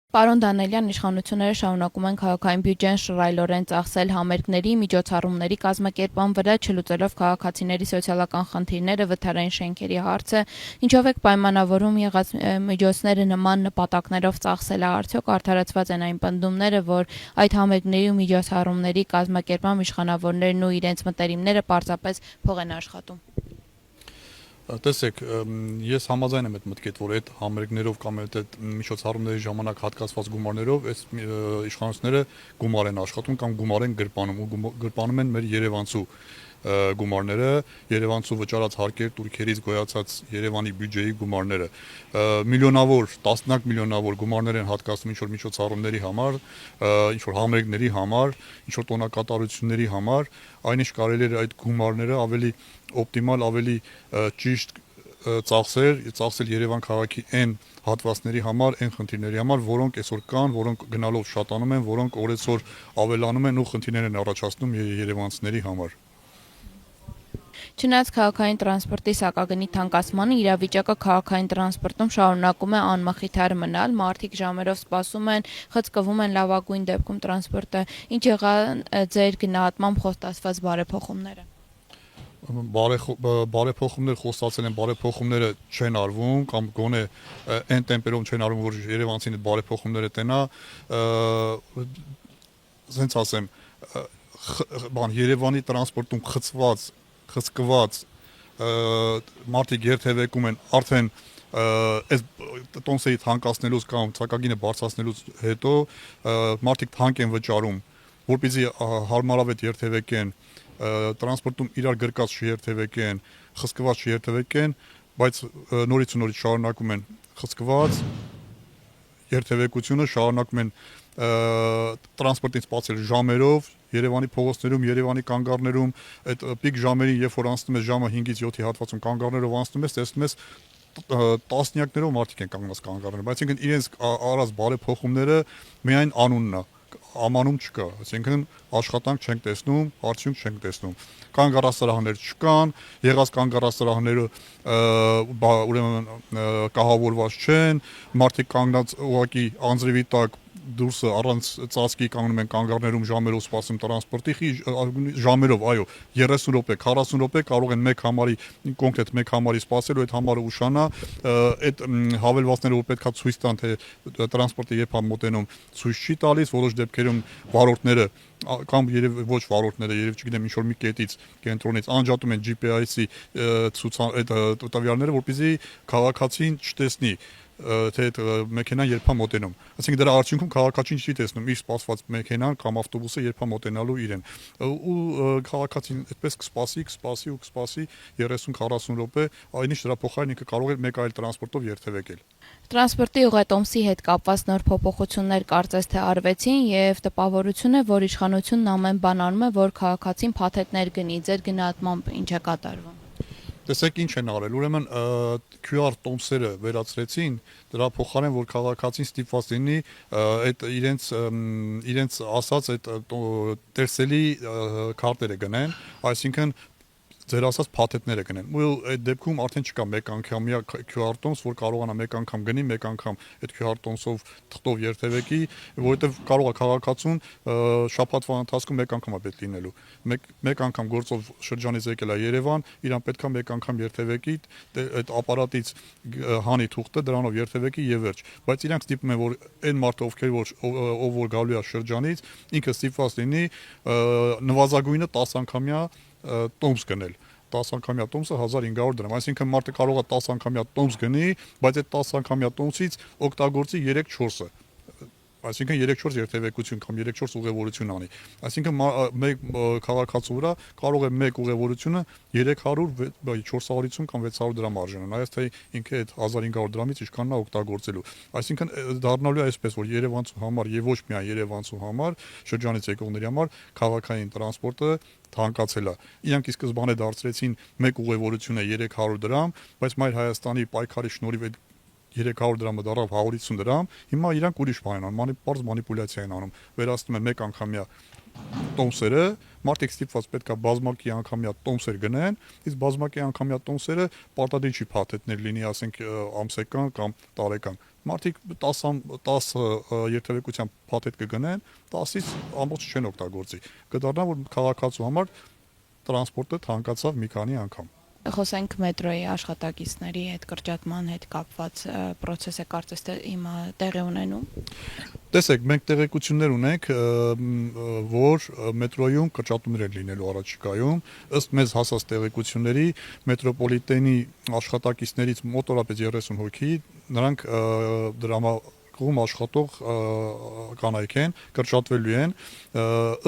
Պարոն Դանելյան, իշխանությունները շարունակում են քաղաքային բյուջեն շռայլորեն ծախսել համերգների, միջոցառումների կազմակերպման վրա, չլուծելով քաղաքացիների սոցիալական խնդիրները, վթարային շենքերի հարցը, ինչով եք պայմանավորում եղած միջոցները նման նպատակներով ծախսելը, արդյոք արդարացված են այն պնդումները, որ այդ համերգների ու միջոցառումների կազմակերպման իշխանավորներն ու իրենց մտերիմները պարզապես փող են աշխատում։ Տեսեք, ես համաձայն եմ այդ մտքեդ, որ այդ համերգներով կամ այդ միջոցառումների ժամանակ հատկացված գումարներով այս իշխանությունները գումար են աշխատում կամ գումար են գրպանում ու գրպանում են մեր Երևանցու գումարները, Երևանցու վճարած հարկեր турքերից գոյացած Երևանի բյուջեի գումարները, միլիոնավոր, տասնյակ միլիոնավոր գումարներ են հատկացնում ինչ-որ միջոցառումների համար, ինչ-որ համերգների համար, ինչ-որ տոնակատարությունների համար, այնինչ կարելի է այդ գումարները ավելի օպտիմալ, ավելի ճիշտ ծախսել Երևան քաղաքի այն հատվածների համար, այն խնդիրների համար, որոնք այսօր կան, որոնք գնալով շատանում են, որոնք օրեցօր ավելանում են ու խնդիրներ են առաջացնում երևանցիների համար։ Չնայած քաղաքային տրանսպորտի սակագնի թանկացմանը, իրավիճակը քաղաքային տրանսպորտում շարունակում է անմխիթար մնալ, մարդիկ ժամերով սպասում են, խցկվում են լավագույն դեպքում տրանսպորտը, ինչ եղան ձեր գնահատմամբ խոստացված բարեփոխումները։ Բարեփոխումներ խոստացել են, բարեփոխումները չեն արվում կամ գոնե այն տեմպերով չեն արվում, որ Երևանցին այդ բարեփոխումները տենա, ասենց ասեմ, Երևանի տրանսպորտում խցկված մարդիկ երթևեկում են արդեն այս տոմսերի թանկացնելուց կամ ցակագինը բարձրացնելուց հետո մարդիկ թանկ են վճարում, որպեսզի հարմարավետ երթևեկեն, տրանսպորտում իրար գրկած չերթևեկեն, խցկված չերթևեկեն, բայց նորից ու նորից շարունակում են խցկված երթևեկությունը, շարունակում են տրանսպորտին սպասել ժամերով Երևանի փողոցներում, Երևանի կանգառներում, այդ պիկ ժամերին, երբ որ անցնում ես ժամը 5-ից 7-ի հատվածում կանգառներով անցնում ես, տեսնում ես տասնյակներով մարդիկ են կանգնած կանգառներում, բայց ինքն իրենց արած բարեփոխումները միայն անունն է, ամանում չկա, այսինքն աշխատանք չենք տեսնում, արդյունք չենք տեսնում, կանգառասրահներ չկան, եղած կանգառասրահները ուրեմն կահավորված չեն, մարդիկ կանգնած ուղղակի անձրևի տակ դուրսը առանց ծածկի կանգնում են կանգառներում ժամերով սպասում տրանսպորտի, ժամերով, այո, 30 րոպե, 40 րոպե կարող են մեկ համարի, կոնկրետ մեկ համարի սպասել ու այդ համարը ուշանա, այդ հավելվածները որ պետքա ցույց տան, թե տրանսպորտը երբ է մոտենում, ցույց չի տալիս, որոշ դեպքերում վարորդները կամ ոչ վարորդները, երև չգիտեմ ինչ որ մի կետից, կենտրոնից անջատում են GPS-ի այդ տվյալները, որպեսզի քաղաքացին չտեսնի թե այդ մեքենան երբ է մոտենում։ Այսինքն դրա արդյունքում քաղաքացին չի տեսնում իր սպասված մեքենան կամ ավտոբուսը երբ է մոտենալու իրեն։ Ու քաղաքացին այդպես կսպասի 30-40 րոպե, այնինչ դրա փոխարեն ինքը կարող է մեկ այլ տրանսպորտով երթևեկել։ Տրանսպորտի ուղղատոմսի հետ կապված նոր փոփոխություններ կարծես թե արվեցին եւ տպավորություն է, որ իշխանությունն ամեն բան անում է, որ քաղաքացին փաթեթներ գնի, ձեր գնահատմամբ ինչ է կատարվում։ Տեսեք ինչ են արել, ուրեմն QR տոմսերը վերացրեցին, դրա փոխարեն որ քաղաքացին ստիպված լինի այդ իրենց ասած այդ տեսելի քարտերը գնեն, այսինքն ձեր ասած փաթեթները գնեն։ Ու այդ դեպքում արդեն չկա մեկ անգամյա QR տոմս, որ կարողանա մեկ անգամ գնի, մեկ անգամ այդ QR տոմսով թղթով երթևեկի, որովհետև կարող է քաղաքացուն շաբաթվա ընթացքում մեկ անգամ է պետք լինելու։ Մեկ անգամ գործով շրջանից եկել է Երևան, իրան պետքա մեկ անգամ երթևեկի, այդ ապարատից հանի թուղթը, դրանով երթևեկի եւ վերջ։ Բայց իրանք ստիպում են, որ այն մարդը, ով որ գալու է շրջանից, ինքը ստիպված լինի նվազագույնը 10 անգամյա տոմս գնել։ 10 անգամյա տոմսը 1500 դրամ, այսինքն մարդը կարող է 10 անգամյա տոմս գնի, բայց այդ 10 անգամյա տոմսից օգտագործի 3-4-ը, այսինքն 3-4 երթևեկություն կամ 3-4 ուղևորություն անի, այսինքն մեկ քաղաքացու վրա կարող է մեկ ուղևորությունը 300, 450 կամ 600 դրամ արժանա, նայած թե ինքը այդ 1500 դրամից ինչքանն է օգտագործելու, այսինքն դառնալու է այսպես, որ Երևանցու համար եւ ոչ միայն Երևանցու համար, շրջանից եկողների համար քաղաքային տրանսպորտը թանկացել է։ Իրանք ի սկզբանե դարձրեցին մեկ ուղևորությունը 300 դրամ, բայց Մայր Հայաստանի պայքարի շնորհիվ այդ 300 դրամը դառավ 150 դրամ, հիմա իրանք ուրիշ բան են անում, պարզ մանիպուլյացիա են անում, վերացնում են մեկ անգամյա տոմսերը, մարդիկ ստիպված պետքա բազմակի անգամյա տոմսեր գնեն, իսկ բազմակի անգամյա տոմսերը պարտադիր չի փաթեթներ լինի, ասենք ամսեկան կամ տարեկան, մարդիկ 10 երթևեկության փաթեթ կգնեն, 10-ից ամբողջ չեն օգտագործի։ Կդառնա, որ քաղաքացու համար տրանսպորտը թանկացավ մի քանի անգամ։ Խոսենք մետրոյի աշխատակիցների հետ կրճատման հետ կապված process-ը կարծես թե հիմա տեղի ունենում։ Տեսեք, մենք տեղեկություններ ունենք, որ մետրոյում կրճատումներ են լինելու առաջիկայում, ըստ մեզ հասած տեղեկությունների, մետրոպոլիտենի աշխատակիցներից մոտորապես 30 հոգի, նրանք դրամակում աշխատող կանայք են, կրճատվելու են,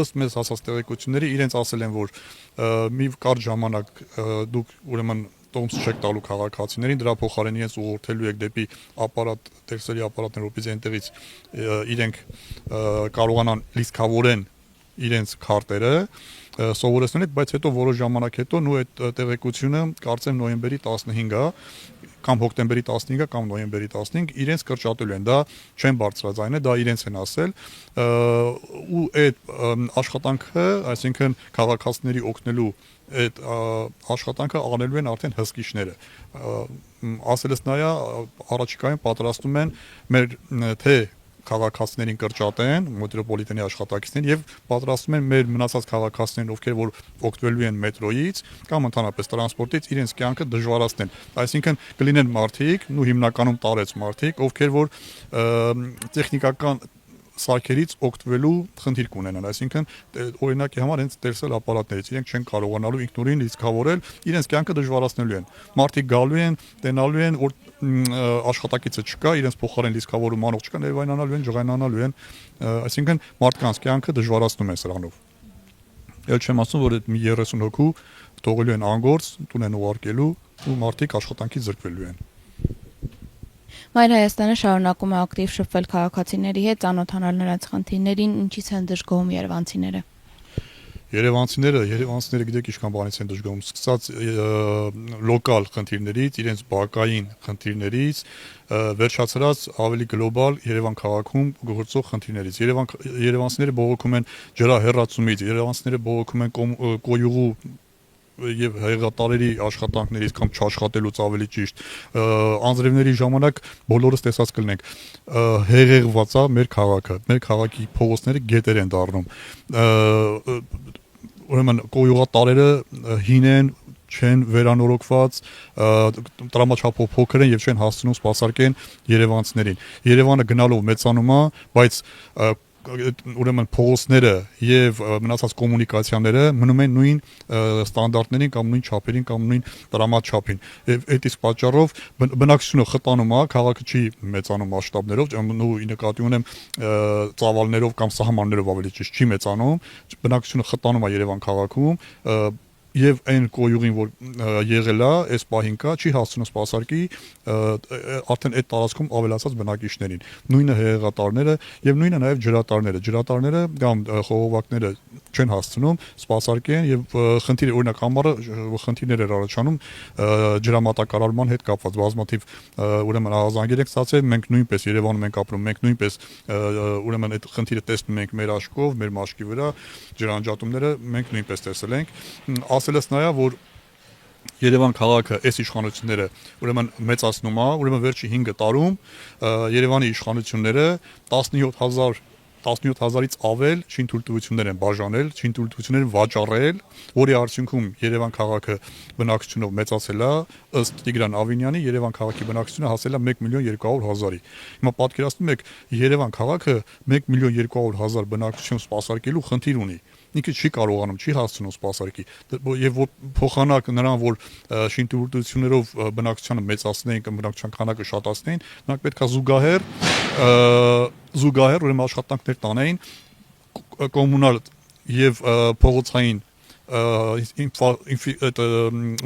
ըստ մեզ հասած տեղեկությունների իրենց ասել են, որ մի կարճ ժամանակ դուք ուրեմն տոմս չեք տալու քաղաքացիներին, դրա փոխարեն իրենց ուղղորդելու եք դեպի ապարատ, տեքստերի ապարատներ, որպեսզի այնտեղից իրենք կարողանան լիցքավորեն իրենց քարտերը, սովորեցնել եք, բայց հետո որոշ ժամանակ հետո նույն այդ տեղեկությունը կարծեմ նոյեմբերի 15-ը կամ հոկտեմբերի 15-ը կամ նոյեմբերի 15 իրենց կրճատելու են, դա չեն բարձրաձայնել, դա իրենց են ասել, ու այդ աշխատանքը, այսինքն քաղաքացիների օգնելու այդ աշխատանքը անելու են արդեն հսկիչները, ասելս նայա առաջիկայում պատրաստում են մեր թե քաղաքացիներին կրճատեն, մետրոպոլիտենի աշխատակիցներին եւ պատրաստում են մեր մնացած քաղաքացիներին, ովքեր որ օգտվելու են մետրոյից կամ ընդհանրապես տրանսպորտից, իրենց կյանքը դժվարացնեն։ Այսինքն կլինեն մարդիկ, ու հիմնականում տարեց մարդիկ, ովքեր որ տեխնիկական սարքերից օգտվելու խնդիր կունենան, այսինքն օրինակի համար հենց տեսել ապարատներից, իրենք չեն կարողանալու ինքնուրույն լիցքավորել, իրենց կյանքը դժվարացնելու են։ Մարդիկ գալու են, տենալու են, որ աշխատակիցը չկա, իրենց փոխարեն լիցքավորում անող չկա, ներվայնանալու են, ջղայնանալու են, այսինքն մարդկանց կյանքը դժվարացնում են սրանով։ Էլ չեմ ասում, որ այդ մի 30 հոգու թողելու են անգործ, տուն են ուղարկելու ու մարդիկ աշխատանքից զրկվելու են։ Մայր Հայաստանը շարունակում է ակտիվ շփվել քաղաքացիների հետ, ծանոթանալ նրանց խնդիրներին, ինչից են դժգոհում երևանցիները։ Երևանցիները գիտեք ինչքան բանից են դժգոհում, սկսած լոկալ խնդիրներից, իրենց բակային խնդիրներից, վերջացրած ավելի գլոբալ Երևան քաղաքում գործող խնդիրներից։ Երևանցիները բողոքում են ջրահեռացումից, երևանցիները բողոքում են կոյուղու եւ հեղատարերի աշխատանքներից կամ չաշխատելուց ավելի ճիշտ, անձրևների ժամանակ բոլորս տեսած կլինենք, հեղեղված է մեր քաղաքի փողոցները գետեր են դառնում, ուրեմն կոյուղատարերը հին են, չեն վերանորոգված, տրամաչափով փոքր են եւ չեն հասցնում սպասարկեն երևանցիներին։ Երևանը գնալով մեծանում է, բայց ուրեմն փողոցները եւ մնացած կոմունիկացիաները մնում են նույն ստանդարտներին կամ նույն չափերին կամ նույն տրամաչափին եւ այդից պատճառով բնակչությունը խտանում է, քաղաքը չի մեծանում մասշտաբներով, ու նկատի ունեմ ծավալներով կամ սահմաններով ավելի ճիշտ չի մեծանում, բնակչությունը խտանում է Երևան քաղաքում եւ այն կոյուղին, որ եղել է, այս պահին կա, չի հասցնում սպասարկի արդեն այդ տարածքում ավելացած բնակիչներին։ Նույնը հեղեղատարները եւ նույնը նաեւ ջրատարները կամ խողովակները չեն հասցնում սպասարկեն եւ խնդիրը օրինակ համարը խնդիրներ էր առաջանում ջրամատակարարման հետ կապված բազմաթիվ ուրեմն ահազանգեր ենք ստացել, մենք նույնպես Երևանում ենք ապրում, մենք նույնպես ուրեմն այդ խնդիրը տեսնում ենք մեր աչքով, մեր մաշկի վրա, ջրանջատումները մենք նույնպես տեսել ենք, ասելս նայա, որ Երևան քաղաքը այս իշխանությունները ուրեմն մեծացնում է, ուրեմն վերջի 5 տարում Երևանի իշխանությունները 17,000-ից ավել շինթույլտվություններ են բաժանել, շինթույլտվություններ վաճառել, որի արդյունքում Երևան քաղաքը բնակչությունով մեծացել է, ըստ Տիգրան Ավինյանի Երևան քաղաքի բնակչությունը հասել է 1,200,000-ի։ Հիմա պատկերացնում եք, Երևան քաղաքը 1,200,000 բնակչություն սպասարկելու խնդիր ունի։ Ինքը չի կարողանում, չի հասցնում սպասարկի եւ որ փոխանակ նրան, որ շինթույլտվություններով բնակչությանը մեծացնեին կամ բնակչության քանակը շատացնեին, նրանք պետքա զուգահեռ ուրեմն աշխատանքներ տանեին կոմունալ եւ փողոցային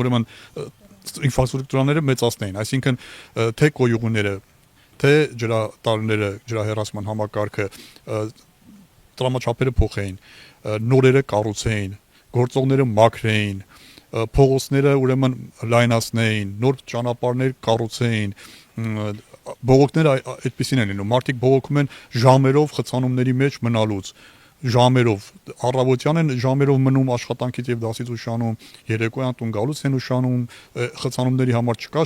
ուրեմն ինֆրաստրուկտուրաները մեծացնեին, այսինքն թե կոյուղները, թե ջրատարները, ջրահեռացման համակարգը, տրամաչափերը փոխեին, նորերը կառուցեին, գործողները մաքրեին, փողոցները ուրեմն լայնացնեին, նոր ճանապարհներ կառուցեին, բողոքները այդպեսին են լինում, մարդիկ բողոքում են ժամերով խցանումների մեջ մնալուց, ժամերով առավոտյան են ժամերով մնում աշխատանքից եւ դասից ուշանում, երեկոյան տուն գալուց են ուշանում, խցանումների համար չկա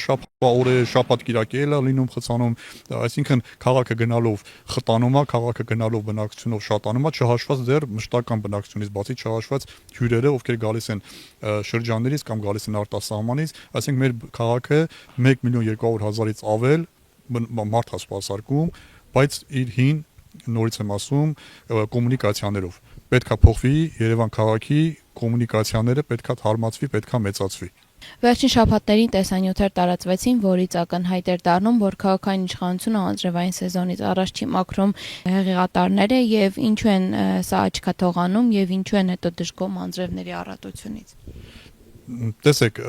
շաբաթ կիրակի էլ է լինում խցանում, այսինքն քաղաքը գնալով խտանում է, քաղաքը գնալով բնակչությունով շատանում է, չհաշված դեռ մշտական բնակչությունից բացի չհաշված հյուրերը, ովքեր գալիս են շրջաններից կամ գալիս են արտասահմանից, այսինքն մեր քաղաքը 1.200.000-ից ավել մարդ է սպասարկում, բայց իր հին նորից եմ ասում կոմունիկացիաներով պետքա փոխվի Երևան քաղաքի կոմունիկացիաները պետքա թարմացվի, պետքա մեծացվի։ Վերջին շաբաթներին տեսանյութեր տարածվեցին, որից ակնհայտ էր դառնում, որ քաղաքային իշխանությունը անձրևային սեզոնից առաջ չի մաքրում հեղեղատարները եւ ինչու են սա աչքա թողանում եւ ինչու են հետո դժգոհ անձրևների առատությունից։ Տեսեք,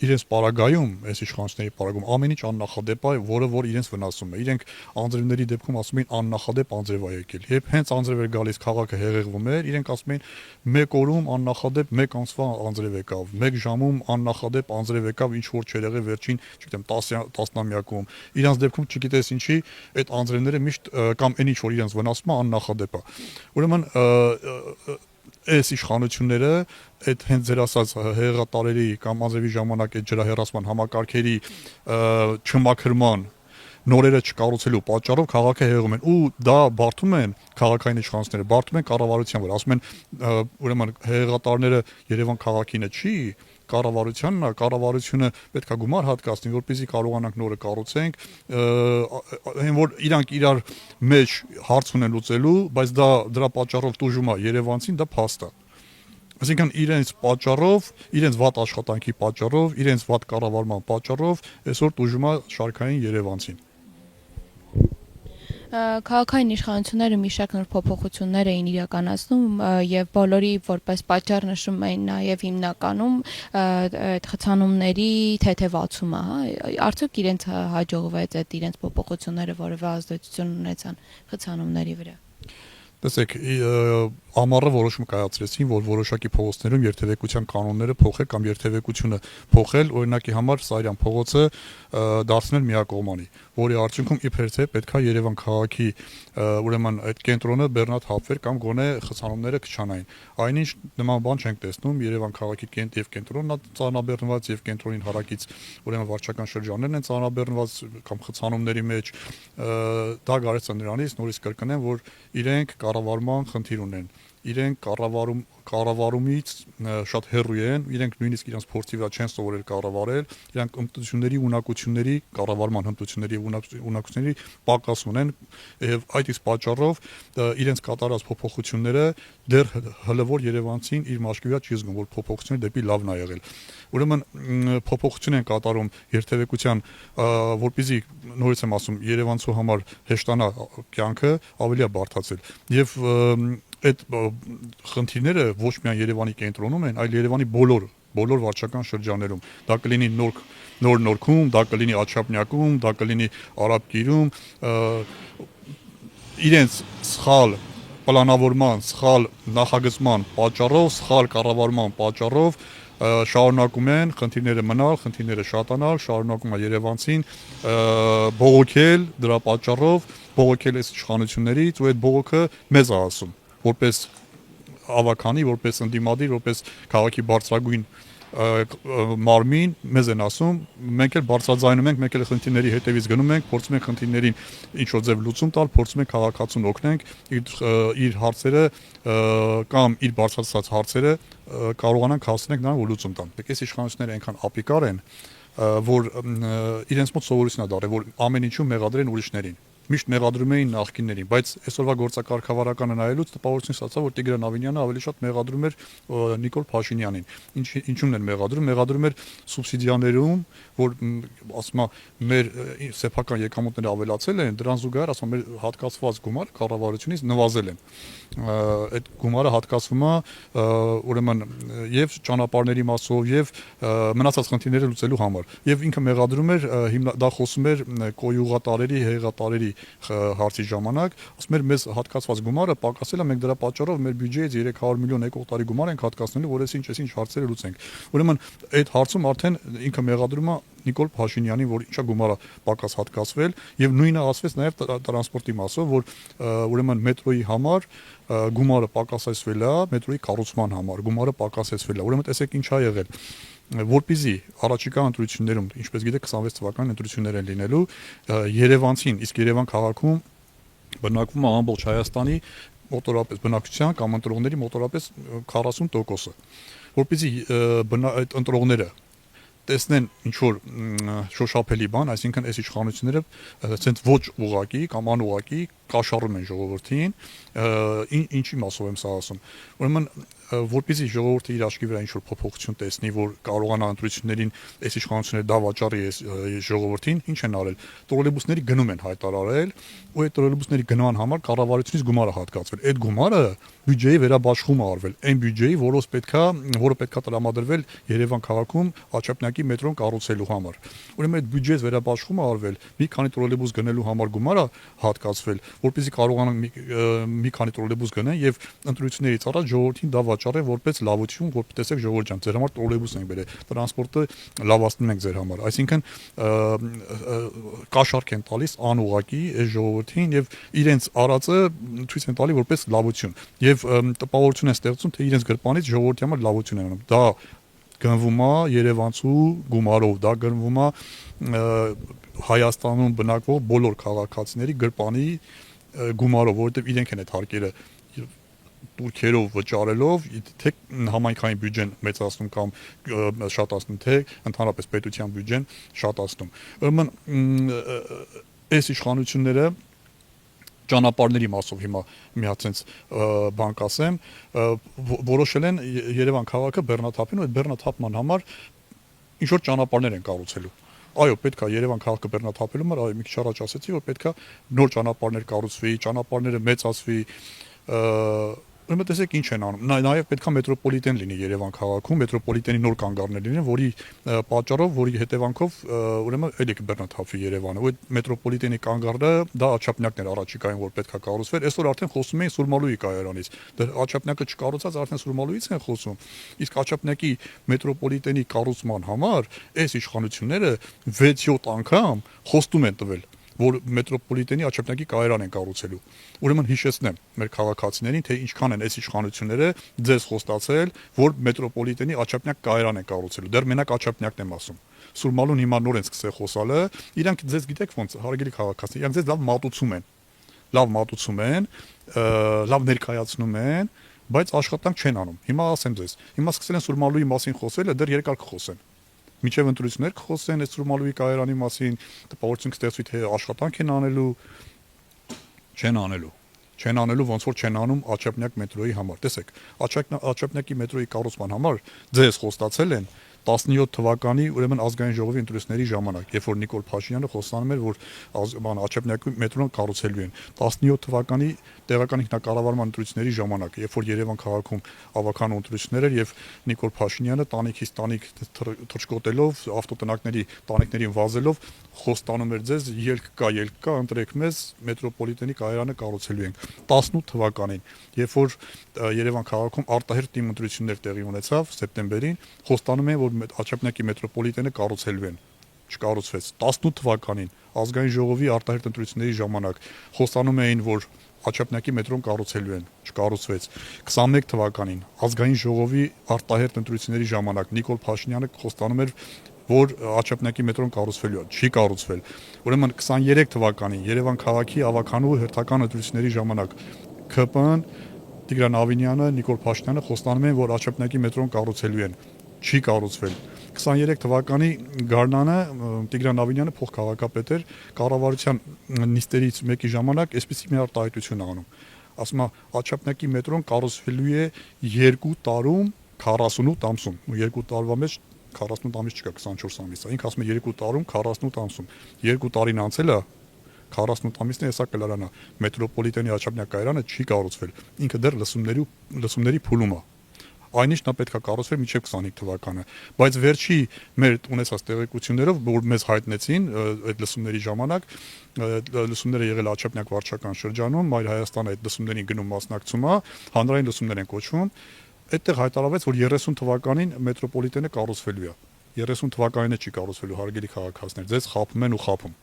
իրենց պարագայում, այս իշխանությունների պարագայում ամեն ինչ աննախադեպ է, որը որ իրենց վնասում է։ Իրենք անձրևների դեպքում ասում են աննախադեպ անձրև է եկել։ Երբ հենց անձրև էր գալիս, քաղաքը հեղեղվում էր, իրենք ասում են մեկ օրում աննախադեպ 1 ամսվա անձրև եկավ, 1 ժամում աննախադեպ անձրև եկավ, ինչ որ չէր եղել վերջին, չգիտեմ, 10-ամյակում։ Իրանց դեպքում չգիտես ինչի, այդ անձրևները միշտ կամ այն ինչ որ իրենց վնասում է աննախադեպ է։ Ուրեմն այս իշխանությունները այդ հենց ձեր ասած հեղեղատարերի կամ անձրևի ժամանակ այդ ջրահեռացման համակարգերի չմաքրման նորերը չկառուցելու պատճառով քաղաքը հեղեղում են ու դա բարդում են քաղաքային իշխանությունները, բարդում են կառավարության վրա, ասում են ուրեմն հեղեղատարները Երևան քաղաքինը չի, կառավարությանն է, կառավարությունը պետքա գումար հատկացնի, որպեսզի կարողանանք նորը կառուցենք, այն որ իրանք իրար մեջ հարց ունեն լուծելու, բայց դրա պատճառով տուժում է Երևանցին, դա փաստ է։ Այսինքն իրենց պատճառով, իրենց վատ աշխատանքի պատճառով, իրենց վատ կառավարման պատճառով այսօր տուժում է շարքային Երևանցին։ Քաղաքային իշխանությունները մի շարք նոր փոփոխություններ էին իրականացնում եւ բոլորի որպես պատճառ նշում էին նաեւ հիմնականում այդ խցանումների թեթևացումը, հա, արդյոք իրենց հաջողվեց այդ իրենց փոփոխությունները որևէ ազդեցություն ունեցան խցանումների վրա։ Տեսեք, ամառը որոշում կայացրեցին, որ որոշակի փողոցներում երթևեկության կանոնները փոխել կամ երթևեկությունը փոխել, օրինակի համար Սարյան փողոցը դարձնել միակողմանի, որի արդյունքում իբր թե պետքա Երևան քաղաքի ուրեմն այդ կենտրոնը բեռնաթափվեր կամ գոնե խցանումները քչանային։ Այնինչ նման բան չենք տեսնում, Երևան քաղաքի կենտ եւ կենտրոնն է ծանրաբեռնված եւ կենտրոնին հարակից ուրեմն վարչական շրջաններն են ծանրաբեռնված կամ խցանումների մեջ, դա գարեց է նրանից, նորից կրկնեմ, որ իրենք կառավարման խնդիր ունեն, իրենք կառավարումից շատ հեռու են, իրենք նույնիսկ իրենց փորձի վրա չեն սովորել կառավարել, իրենք հմտությունների ունակությունների, կառավարման հմտությունների եւ ունակությունների պակաս ունեն եւ այդ իսկ պատճառով իրենց կատարած փոփոխությունները դեռ հլվոր Երևանցին իր մաշկի վրա չի զգում, որ փոփոխությունը դեպի լավն է եղել։ Ուրեմն փոփոխություն են կատարում երթևեկության, որպեսզի նորից եմ ասում, Երևանցու համար հեշտանա կյանքը, ավելի է բարդացել եւ այդ խնդիրները ոչ միայն Երևանի կենտրոնում են, այլ Երևանի բոլոր վարչական շրջաններում։ Դա կլինի Նորքում, դա կլինի Աչափնյակում, դա կլինի Արաբկիրում, իրենց սխալ պլանավորման, սխալ նախագծման պատճառով, սխալ կառավարման պատճառով շարունակում են խնդիրները մնալ, խնդիրները շատանալ, շարունակում է Երևանցին բողոքել դրա պատճառով, բողոքել այս իշխանություններից ու այդ բողոքը մեզ է ասում որպես ավականի, որպես ընդդիմադիր, որպես քաղաքի բարձրագույն մարմին մեզ են ասում, մենք էլ բարձրաձայնում ենք, մենք էլ խնդիրների հետևից գնում ենք, փորձում ենք խնդիրներին ինչ-որ ձև լուծում տալ, փորձում ենք քաղաքացուն օգնենք իր հարցերը կամ իր բարձրացած հարցերը կարողանանք հասցնենք նրան որ լուծում տան։ Այս իշխանությունները այնքան ապիկար են, որ իրենց մոտ սովորություն է դառել, որ ամեն ինչում մեղադրեն ուրիշներին։ Միշտ մեղադրում էին նախկիններին, բայց այսօրվա գործակարգավարականը նայելուց տպավորություն ստացա, որ Տիգրան Ավինյանը ավելի շատ մեղադրում էր Նիկոլ Փաշինյանին։ Ինչու՞մն են մեղադրում։ Մեղադրում էր սուբսիդիաներում, որ ասում է մեր սեփական եկամուտները ավելացել են, դրան զուգահեռ ասում մեր հատկացված գումարը կառավարությունից նվազել են։ Այդ գումարը հատկացվում է ուրեմն եւ ճանապարհների մասով եւ մնացած խնդիրները լուծելու համար։ Եվ ինքը մեղադրում էր դա խոսում էր կոյուղատարերի, հեղեղատարերի հարցի ժամանակ, ասում էր մեզ հատկացված գումարը պակասել է, մենք դրա պատճառով մեր բյուջեից 300 միլիոն եկող տարի գումար ենք հատկացնելու, որ այսինչ հարցերը լուծենք։ Ուրեմն այդ հարցում արդեն ինքը մեղադրում է Նիկոլ Փաշինյանին, որ ինչա գումարը պակաս հատկացվել, եւ նույնը ասվեց նաեւ տրանսպորտի մասով, որ ուրեմն մետրոյի համար գումարը պակասեցվել է, մետրոյի կառուցման համար գումարը պակասեցվել է։ Ուրեմն տեսեք ինչ ա եղել, որպեսզի առաջիկա ընտրություններում, ինչպես գիտեք 26 թվականին ընտրություններ են լինելու, Երևանցին, իսկ Երևան քաղաքում բնակվում է ամբողջ Հայաստանի մոտորապես բնակչության կամ ընտրողների մոտորապես 40%-ը, որպեսզի այդ ընտրողները տեսնեն ինչ որ շոշափելի բան, այսինքն այս իշխանությունները ցենց ոչ ուղակի կամ անուղակի կաշառում են ժողովրդին, ինչի մասով եմ սա ասում։ Ուրեմն որպեսզի ժողովուրդը իր աչքի վրա ինչ որ փոփոխություն տեսնի, որ կարողանա ընտրություններին այս իշխանությունները դավաճառի ժողովրդին, ինչ են արել։ Տրոլեյբուսների գնում են հայտարարել, ու այդ տրոլեյբուսների գնման համար կառավարությունից գումար է հատկացվել։ Այդ գումարը բյուջեի վերաբաշխում է արվել, այն բյուջեի, որը պետքա տրամադրվել Երևան քաղաքում Աչափնյակի մետրոն կառուցելու համար։ Ուրեմն այդ բյուջեից վերաբաշխում է արվել, մի քանի տրոլեյբուս գնելու համար գումար է հատկացվել, որպեսզի կարողանան մի քանի տրոլեյբուս գնեն եւ ընտրություններից առաջ ժողովրդին դա վաճառել որպես լավություն, որ տեսեք ժողովուրդ ջան, ձեր համար տրոլեյբուս ենք բերել, տրանսպորտը լավացնում ենք ձեր համար։ Այսինքն կաշառք են տալիս անուղակի այս ժողովրդին եւ իրենց արածը ցույց են տալի որպես լավություն եւ տպավորություն են ստեղծում, թե իրենց գրպանից ժողովրդի համար լավություն են անում։ Դա գնվում է Երևանցու գումարով, դա գնվում է Հայաստանում բնակվող բոլոր քաղաքացիների գրպանի գումարով, որովհետեւ իրենք են այդ հարկերը турքերով վճարելով, թե համայնքային բյուջեն մեծացնում կամ շատացնում, թե ընդհանրապես պետության բյուջեն շատացնում։ Ուրեմն այս իշխանությունները ճանապարհների մասով հիմա մի հատ sense բան կասեմ, որոշել են Երևան քաղաքը բեռնաթափին, ու այդ բեռնաթափման համար ինչ որ ճանապարհներ են կառուցելու։ Այո, պետք է Երևան քաղաքը բեռնաթափելու համար, այո, մի քիչ առաջ ասացի, որ պետք է նոր ճանապարհներ կառուցվի, ճանապարհները մեծացվի, ուրեմն տեսեք ինչ են անում։ Նաև պետքա մետրոպոլիտեն լինի Երևան քաղաքում, մետրոպոլիտենի նոր կանգառներ լինեն, որի պատճառով, որի հետևանքով ուրեմն էլի կբեռնաթափվի Երևանը։ Ու այդ մետրոպոլիտենի կանգառը դա Աչափնյակն էր առաջիկային, որ պետքա կառուցվեր։ Այսօր արդեն խոսում էին Սուրմալուի կայարանից։ Դա Աչափնյակը չկառուցած արդեն Սուրմալուից են խոսում։ Իսկ Աչափնյակի մետրոպոլիտենի կառուցման համար այս իշխանությունները 6-7 անգամ խոստում են տվել, որ մետրոպոլիտենի Աչափնյակի կայարան են կառուցելու։ Ուրեմն հիշեցնեմ մեր քաղաքացիներին, թե ինչքան են այս իշխանությունները ձեզ խոստացել, որ մետրոպոլիտենի Աչափնյակ կայարան են կառուցելու։ Դեռ մենակ Աչափնյակն եմ ասում։ Սուրմալուն հիմա նոր են սկսել խոսալը, իրանք ձեզ գիտեք ոնց, հարգելի քաղաքացիներ, իրանք ձեզ լավ մատուցում են։ Լավ մատուցում են, լավ ներկայացնում են, բայց աշխատանք չեն անում։ Հիմա ասեմ ձեզ, հիմա սկսել են Սուրմալուի մասին խոսել, դեռ երկար կխոսեն։ Միջև ընտրություններ կխոսեն այս Սուրմալուի կայարանի մասին, տպավորություն կստեղծվի, թե աշխատանք են անելու, չեն անելու, ոնց որ չեն անում Աչափնյակ մետրոյի համար։ Տեսեք, Աչափնյակի մետրոյի կառուցման համար ձեզ խոստացել են 17 թվականի ուրեմն ազգային ժողովի ընտրությունների ժամանակ, երբ որ Նիկոլ Փաշինյանը խոստանում էր, որ Աչափնյակի մետրոն կառուցելու են։ 17 թվականի տեղական ինքնակառավարման ընտրությունների ժամանակ, երբ որ Երևան քաղաքում ավականու ընտրություններ էր եւ Նիկոլ Փաշինյանը տանիքից տանիք թռչկոտելով, ավտոտնակների տանիքներին վազելով խոստանում էր ձեզ ելք կա, ընտրեք մեզ, մետրոպոլիտենի կայարանը կառուցելու ենք։ 18 թվականին, երբ որ Երևան քաղաքում արտահերթ թիմ ընտրություններ տեղի ունեցավ սեպտեմբերին, խոստանում են, որ Աչափնյակի մետրոպոլիտենը կառուցելու են, չկառուցվեց։ 18 թվականին ազգային ժողովի արտահերթ ընտրությունների ժամանակ խոստանում էին, որ Աչափնյակի մետրոն կառուցելու են, չկառուցվեց։ 21 թվականին ազգային ժողովի արտահերթ ընտրությունների ժամանակ Նիկոլ Փաշինյանը խոստանում էր, որ Աչափնյակի մետրոն կառուցվելու է, չի կառուցվել։ Ուրեմն 23 թվականին Երևան քաղաքի ավականու հերթական ընտրությունների ժամանակ ԿՊ-ն Տիգրան Ավինյանը, Նիկոլ Փաշինյանը խոստանում են, որ Աչափնյակի մետրոն կառուցելու են, չի կառուցվել։ 23 թվականի գարնանը Տիգրան Ավինյանը փոխքաղաքապետ էր, կառավարության նիստերից մեկի ժամանակ այսպեսի մի արտահայտություն անում։ Ասում է Աչափնյակի մետրոն կառուցվելու է 2 տարում 48 ամսում։ Ու 2 տարվա մեջ 48 ամիս չկա, 24 ամիս է։ Ինքը ասում է 2 տարում 48 ամսում։ 2 տարին անցել է 48 ամիսն է, հեսա կլարանա։ Մետրոպոլիտենի Աչափնյակ կայարանը չի կառուցվել։ Ինքը դեռ լսումների փուլում է։ այնինչ նա պետք է կառուցվեր մինչև 25 թվականը, բայց վերջի մեր ունեցած տեղեկություններով, որ մեզ հայտնեցին այդ լսումների ժամանակ, լսումները եղել Աչափնյակ վարչական շրջանում, Մայր Հայաստանը այդ լսումներին գնում մասնակցում է, հանրային լսումներ են կոչվում, այդտեղ հայտարարվեց, որ 30 թվականին մետրոպոլիտենը կառուցվելու է, 30 թվականին չի կառուցվելու, հարգելի քաղաքացիներ, ձեզ խաբում են ու խաբում։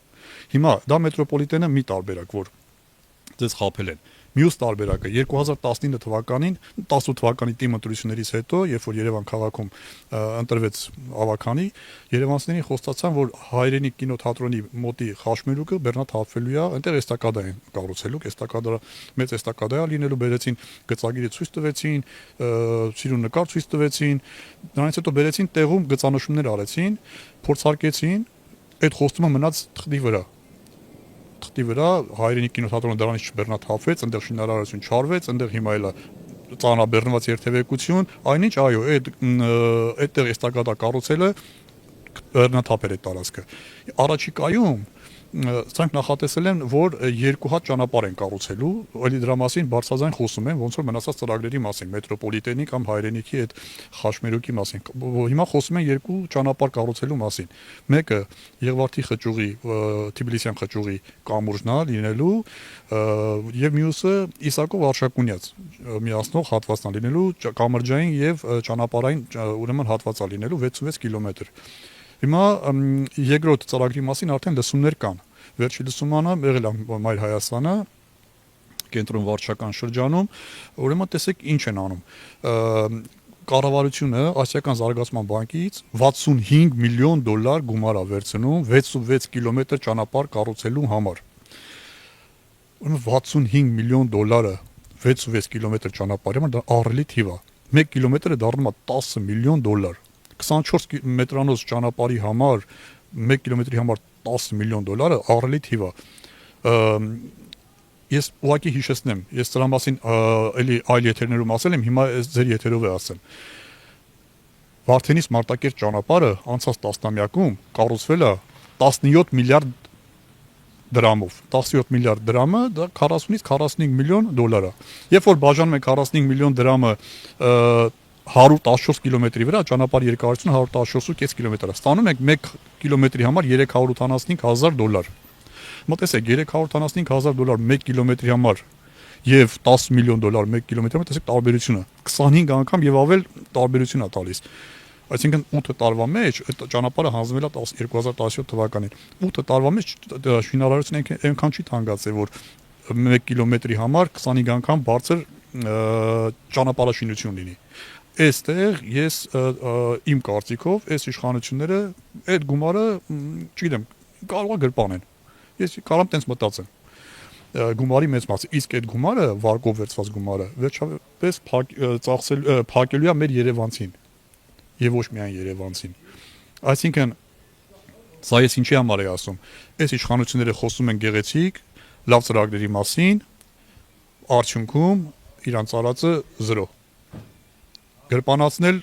Հիմա դա մետրոպոլիտենը մի տարբերակ, որ ձեզ խաբել են։ Մյուս տարբերակը 2019 թվականին, 18 թվականի թիմ ընտրություններից հետո, երբ որ Երևան քաղաքում ընտրվեց ավականի, երևանցիներին խոստացան, որ հայրենի կինոթատրոնի մոտի խաշմերուկը բեռնաթափվելու է, այնտեղ էստակադա են կառուցելու, էստակադա մեծ էստակադա է լինելու, բերեցին գծագիրը ցույց տվեցին, սիրուն նկար ցույց տվեցին, դրանից հետո բերեցին տեղում գծանշումներ արեցին, փորձարկեցին, այդ խոստումը մնաց թղթի վրա հայրենի կինոթատրոնը դրանից չբեռնաթափվեց, այնտեղ շինարարություն չարվեց, այնտեղ հիմա էլ ծանրաբեռնված երթևեկություն, այնինչ այո, այդտեղ էստակադա կառուցելը բեռնաթափել է տարածքը։ Առաջիկայում սրանք նախատեսել են, որ 2 հատ ճանապարհ են կառուցելու, ելի դրա մասին բարձրաձայն խոսում են, ոնց որ մնացած ծրագրերի մասին, մետրոպոլիտենի կամ հայրենիքի այդ խաշմերուկի մասին։ Հիմա խոսում են 2 ճանապարհ կառուցելու մասին։ Մեկը Եղվարդի խճուղի, Թբիլիսյան խճուղի կամուրջն է լինելու, եւ մյուսը Իսակով Արշակունյաց միացնող հատվածն է լինելու, կամրջային եւ ճանապարհային, ուրեմն հատված է լինելու 66 կիլոմետր։ Հիմա երկրորդ ծրագրի մասին արդեն լսումներ կան։ Վերջի լսումանը եղել է Մայր Հայաստանը, կենտրոն վարչական շրջանում, ուրեմն տեսեք ինչ են անում։ Կառավարությունը Ասիական զարգացման բանկից 65 միլիոն դոլար գումար է վերցնում 66 կիլոմետր ճանապարհ կառուցելու համար։ Ուրեմն 65 միլիոն դոլարը 66 կիլոմետր ճանապարհի համար դա ահռելի թիվ է։ 1 կիլոմետրը դառնում է 10 միլիոն դոլար։ 24 մետրանոց ճանապարհի համար 1 կիլոմետրի համար 10 միլիոն դոլարը ահռելի թիվ է։ Ես ուղղակի հիշեցնեմ, ես դրա մասին էլի այլ եթերներում ասել եմ, հիմա ձեր եթերով է ասեմ։ Վարդենիս Մարտակերտ ճանապարհը անցած տասնամյակում կառուցվել է 17 միլիարդ դրամով։ 17 միլիարդ դրամը դա 40-ից 45 միլիոն դոլար է։ Երբ որ բաժանում ենք 45 միլիոն դրամը 114 կիլոմետրի վրա, ճանապարհի երկարությունը 114.5 կիլոմետր է։ Ստանում ենք 1 կիլոմետրի համար 385,000 դոլար։ Մտածեք 385,000 դոլար 1 կիլոմետրի համար եւ 10 միլիոն դոլար 1 կիլոմետրի համար, տեսեք տարբերությունը 25 անգամ եւ ավել տարբերություն է տալիս։ Այսինքն 8 տարվա մեջ այդ ճանապարհը հանձնվել է 2017 թվականին։ 8 տարվա մեջ շինարարությունը այնքան չի թանկացել, որ 1 կիլոմետրի համար 25 անգամ բարձր ճանապարհաշինություն լինի։ Այստեղ ես իմ կարծիքով այս իշխանությունները այդ գումարը, չգիտեմ, կարող է գրպանեն։ Ես կարող եմ տենց մտածեմ։ Գումարի մեծ մասը, իսկ այդ գումարը, վարկով վերցված գումարը, վերջապես փակելու է մեր Երևանցին։ Եվ ոչ միայն Երևանցին։ Այսինքն սա ես ինչի համար եմ ասում։ Այս իշխանությունները խոսում են գեղեցիկ, լավ ծրագրերի մասին, արդյունքում իրանց արածը 0։ Գրպանացնել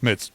մեծ